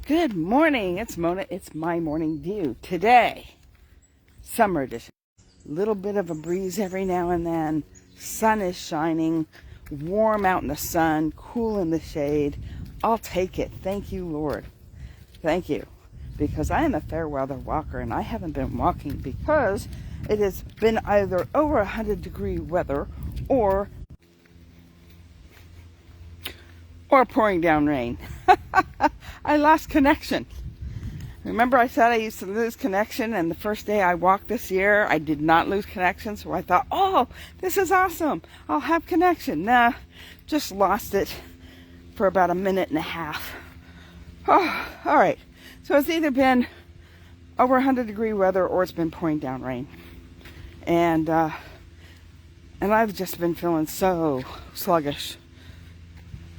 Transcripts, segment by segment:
Good morning. It's Mona. It's my morning view. Today, summer edition. Little bit of a breeze every now and then. Sun is shining. Warm out in the sun. Cool in the shade. I'll take it. Thank you, Lord. Thank you. Because I am a fair weather walker and I haven't been walking because it has been either over 100-degree weather or pouring down rain. I lost connection. Remember I said I used to lose connection, and the first day I walked this year, I did not lose connection, so I thought, oh, this is awesome. I'll have connection. Nah, just lost it for about a minute and a half. Oh, all right. So it's either been over 100-degree weather or it's been pouring down rain. And I've just been feeling so sluggish.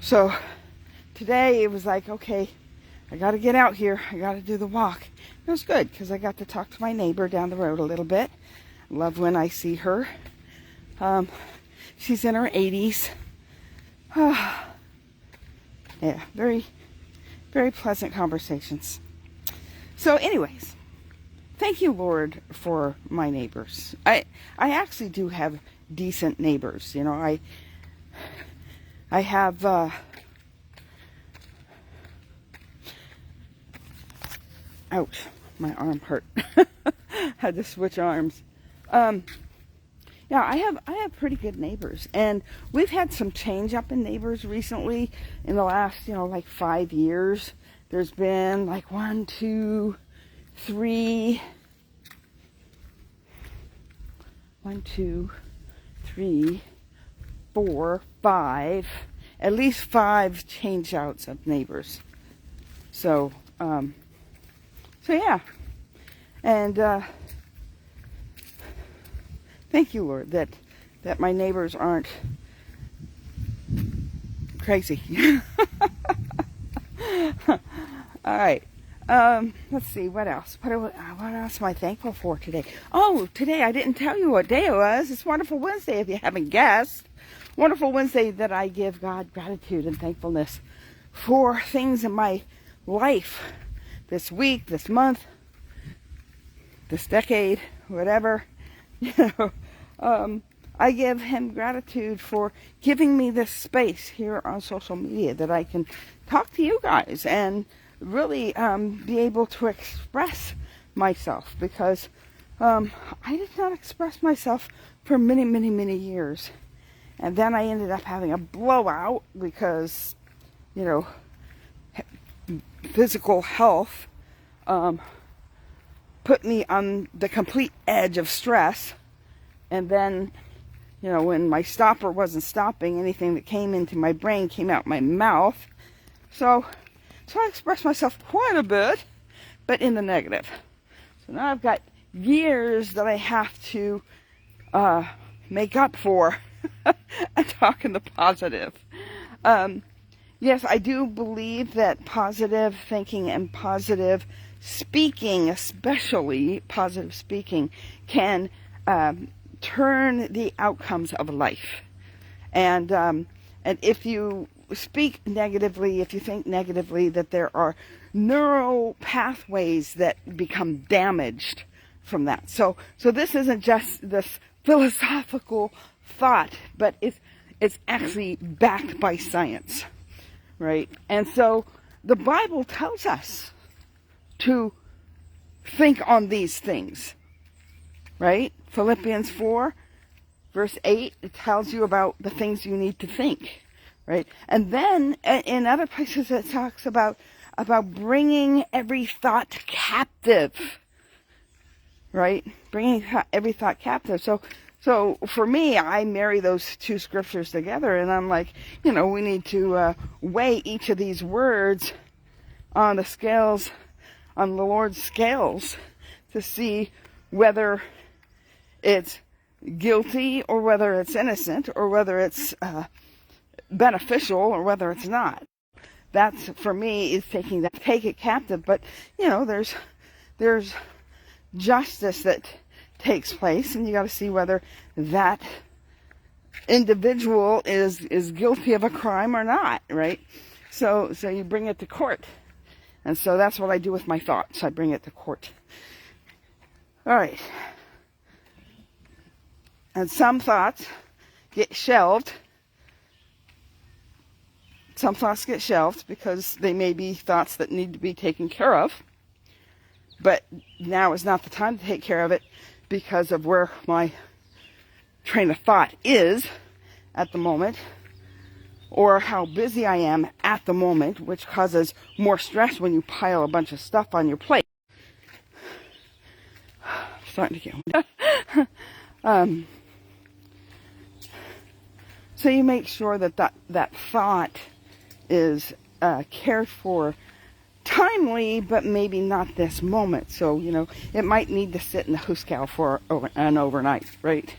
So today it was like, okay, I got to get out here. I got to do the walk. It was good because I got to talk to my neighbor down the road a little bit. Love when I see her. She's in her 80s. Yeah, very, very pleasant conversations. So anyways, thank you, Lord, for my neighbors. I actually do have decent neighbors. You know, I have ouch, my arm hurt. Had to switch arms. Yeah, I have pretty good neighbors, and we've had some change up in neighbors recently in the last, like 5 years. There's been like 1, 2, 3, 4, 5, at least 5 change outs of neighbors. So yeah, and thank you, Lord, that my neighbors aren't crazy. All right. Let's see, what else? What else am I thankful for today? Oh, today I didn't tell you what day it was. It's Wonderful Wednesday, if you haven't guessed. Wonderful Wednesday, that I give God gratitude and thankfulness for things in my life this week, this month, this decade, whatever. I give him gratitude for giving me this space here on social media that I can talk to you guys and really be able to express myself, because I did not express myself for many, many, many years. And then I ended up having a blowout because, physical health put me on the complete edge of stress. And then, when my stopper wasn't stopping, anything that came into my brain came out my mouth. So I expressed myself quite a bit, but in the negative. So now I've got years that I have to make up for and talk in the positive. Yes, I do believe that positive thinking and positive speaking, especially positive speaking, can turn the outcomes of life. And if you speak negatively, if you think negatively, that there are neural pathways that become damaged from that. So this isn't just this philosophical thought, but it's actually backed by science, right? And so the Bible tells us to think on these things, right? Philippians 4, verse 8, it tells you about the things you need to think, right? And then in other places it talks about bringing every thought captive, right? Bringing every thought captive. So for me, I marry those two scriptures together, and I'm like, we need to weigh each of these words on the scales, on the Lord's scales, to see whether it's guilty or whether it's innocent or whether it's beneficial or whether it's not. That's, for me, is take it captive. But there's justice that takes place, and you got to see whether that individual is guilty of a crime or not, right? So you bring it to court. And so that's what I do with my thoughts. I bring it to court. All right. And some thoughts get shelved. Some thoughts get shelved because they may be thoughts that need to be taken care of. But now is not the time to take care of it because of where my train of thought is at the moment, or how busy I am at the moment, which causes more stress when you pile a bunch of stuff on your plate. Starting to get so you make sure that thought is cared for timely, but maybe not this moment. So, it might need to sit in the hoosegow for an overnight, right?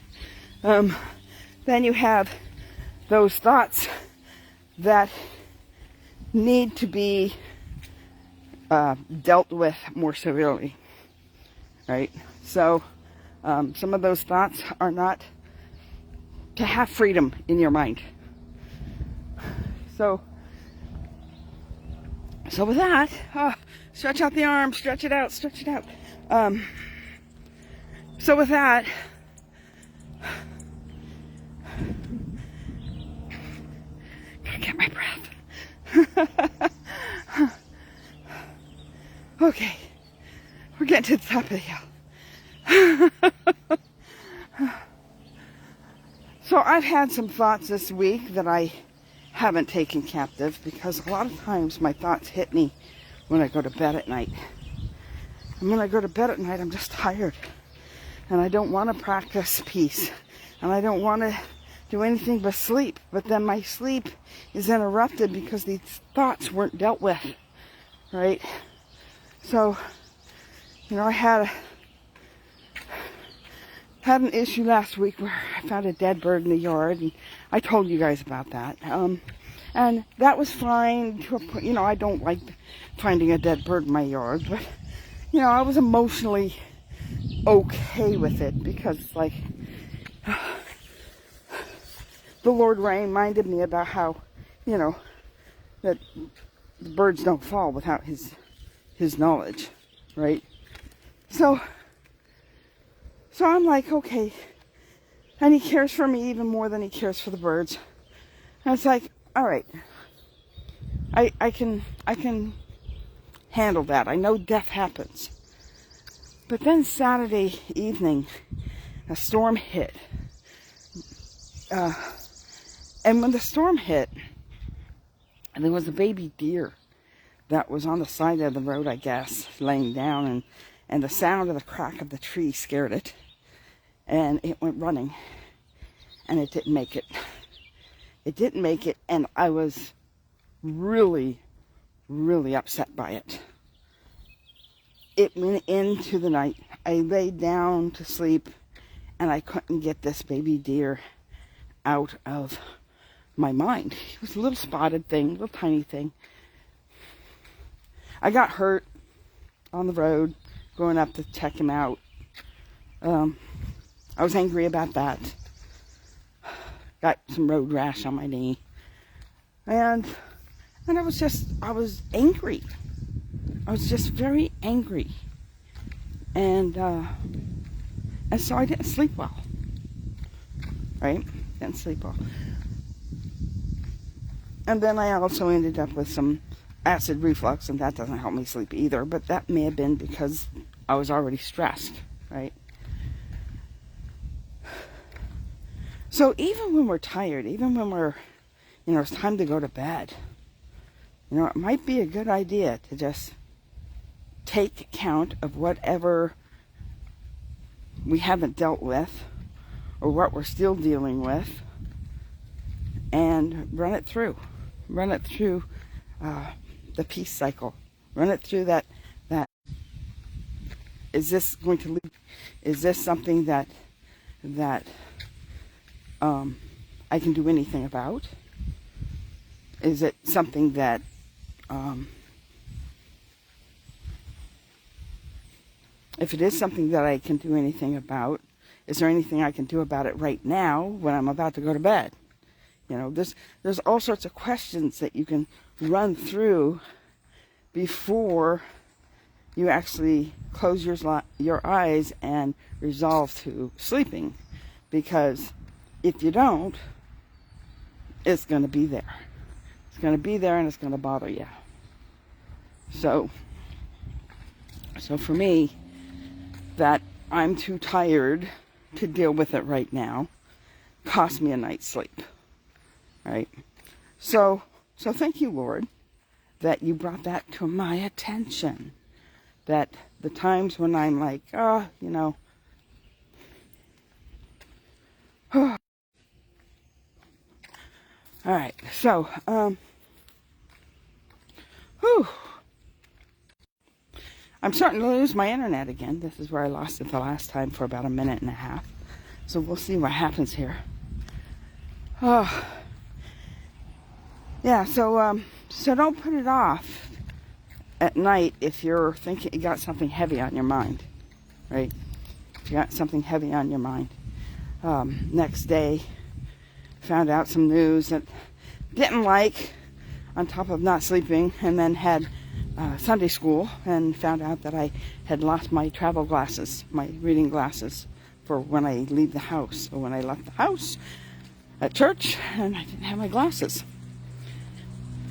Then you have those thoughts that need to be dealt with more severely, right? So, some of those thoughts are not to have freedom in your mind. So with that, stretch out the arm, stretch it out. So with that, gotta get my breath. Okay, we're getting to the top of the hill. So I've had some thoughts this week that I haven't taken captive, because a lot of times my thoughts hit me when I go to bed at night. And when I go to bed at night, I'm just tired. And I don't want to practice peace. And I don't want to do anything but sleep. But then my sleep is interrupted because these thoughts weren't dealt with. Right? So, I had an issue last week where I found a dead bird in the yard, and I told you guys about that. And that was fine to a point. I don't like finding a dead bird in my yard, but I was emotionally okay with it, because the Lord reminded me about how that the birds don't fall without his knowledge, right? So I'm like, okay. And he cares for me even more than he cares for the birds. And it's like, all right. I can handle that. I know death happens. But then Saturday evening, a storm hit. And when the storm hit, and there was a baby deer that was on the side of the road, I guess, laying down, and the sound of the crack of the tree scared it. And it went running, and it didn't make it. It didn't make it, and I was really, really upset by it. It went into the night. I laid down to sleep, and I couldn't get this baby deer out of my mind. It was a little spotted thing, little tiny thing. I got hurt on the road going up to check him out. I was angry about that. Got some road rash on my knee. And I was angry. I was just very angry. And so I didn't sleep well. Right? Didn't sleep well. And then I also ended up with some acid reflux, and that doesn't help me sleep either. But that may have been because I was already stressed, right? So even when we're tired, even when we're, it's time to go to bed, it might be a good idea to just take count of whatever we haven't dealt with, or what we're still dealing with, and run it through. Run it through the peace cycle. Run it through that. Is this going to lead? Is this something that I can do anything about? Is it something that if it is something that I can do anything about, is there anything I can do about it right now when I'm about to go to bed? There's all sorts of questions that you can run through before you actually close your eyes and resolve to sleeping. Because if you don't, it's going to be there. It's going to be there and it's going to bother you. So for me, that I'm too tired to deal with it right now cost me a night's sleep. Right? So thank you, Lord, that you brought that to my attention. That the times when I'm like, oh, you know, all right, so, I'm starting to lose my internet again. This is where I lost it the last time for about a minute and a half. So we'll see what happens here. Oh, yeah, so don't put it off at night if you're thinking you got something heavy on your mind, right? If you got something heavy on your mind. Next day, found out some news that didn't like, on top of not sleeping, and then had Sunday school and found out that I had lost my travel glasses, my reading glasses, for when I leave the house. So when I left the house at church, and I didn't have my glasses.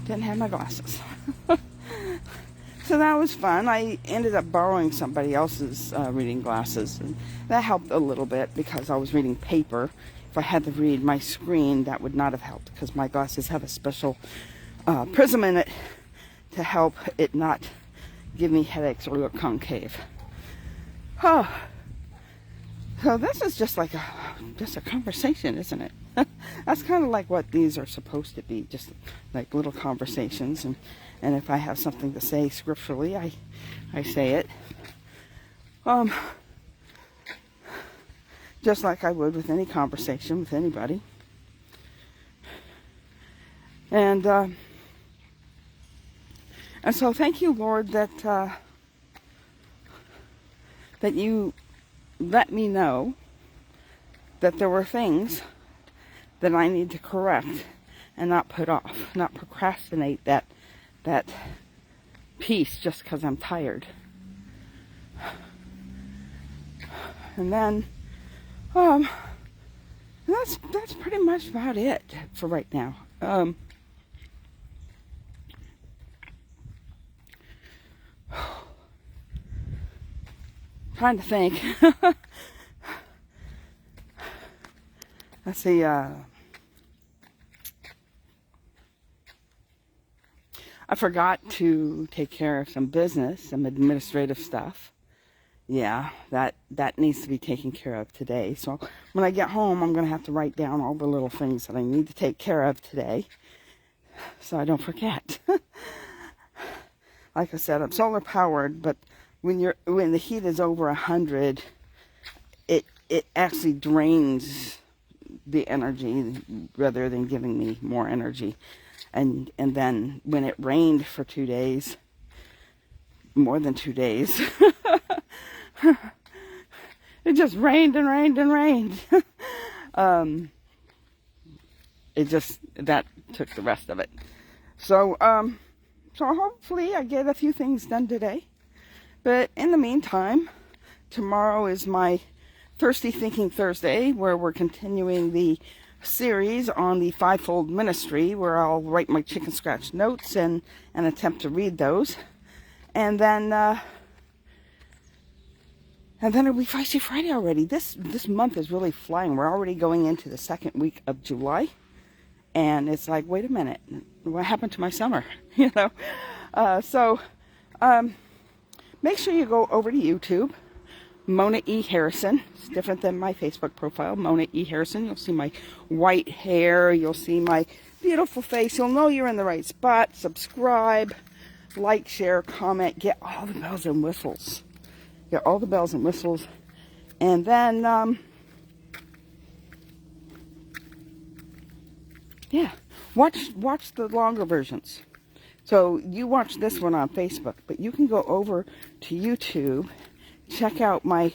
Didn't have my glasses. So that was fun. I ended up borrowing somebody else's reading glasses, and that helped a little bit because I was reading paper. If I had to read my screen, that would not have helped because my glasses have a special prism in it to help it not give me headaches or look concave. Oh, so this is just like a conversation, isn't it? That's kind of like what these are supposed to be, just like little conversations. And if I have something to say scripturally, I say it. Just like I would with any conversation with anybody. And so thank you, Lord, that you let me know that there were things that I need to correct and not put off, not procrastinate that piece just because I'm tired. And then that's pretty much about it for right now. Trying to think. Let's see. I forgot to take care of some business, some administrative stuff. Yeah, that needs to be taken care of today. So when I get home, I'm going to have to write down all the little things that I need to take care of today, so I don't forget. Like I said, I'm solar powered, but when the heat is over 100, it actually drains the energy rather than giving me more energy. And then when it rained for 2 days, more than 2 days, it just rained and rained and rained. That took the rest of it. So hopefully I get a few things done today. But in the meantime, tomorrow is my Thirsty Thinking Thursday, where we're continuing the series on the fivefold ministry, where I'll write my chicken scratch notes and attempt to read those. And then it'll be Feisty Friday already. This month is really flying. We're already going into the second week of July. And it's like, wait a minute, what happened to my summer? You know? Make sure you go over to YouTube, Mona E. Harrison. It's different than my Facebook profile, Mona E. Harrison. You'll see my white hair. You'll see my beautiful face. You'll know you're in the right spot. Subscribe, like, share, comment. Get all the bells and whistles. Get all the bells and whistles. And then, yeah, watch the longer versions. So you watch this one on Facebook, but you can go over to YouTube, check out my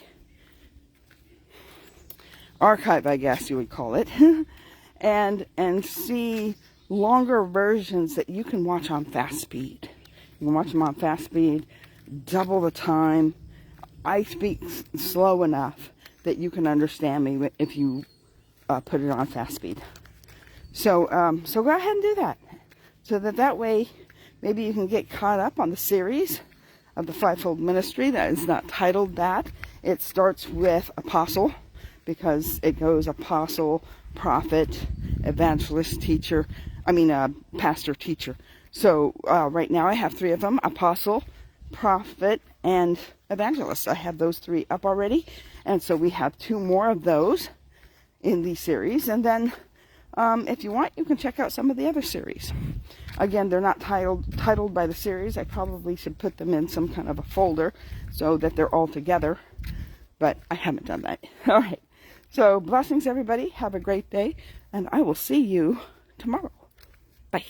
archive, I guess you would call it, and see longer versions that you can watch on fast speed. You can watch them on fast speed, double the time. I speak slow enough that you can understand me if you put it on fast speed. So go ahead and do that. So that way, maybe you can get caught up on the series of the Fivefold Ministry that is not titled that. It starts with apostle, because it goes apostle, prophet, evangelist, teacher, pastor, teacher. So right now I have 3 of them: apostle, prophet, and evangelist. I have those 3 up already. And so we have 2 more of those in the series. And then if you want, you can check out some of the other series. Again, they're not titled by the series. I probably should put them in some kind of a folder so that they're all together, but I haven't done that. All right. So blessings, everybody. Have a great day, and I will see you tomorrow. Bye.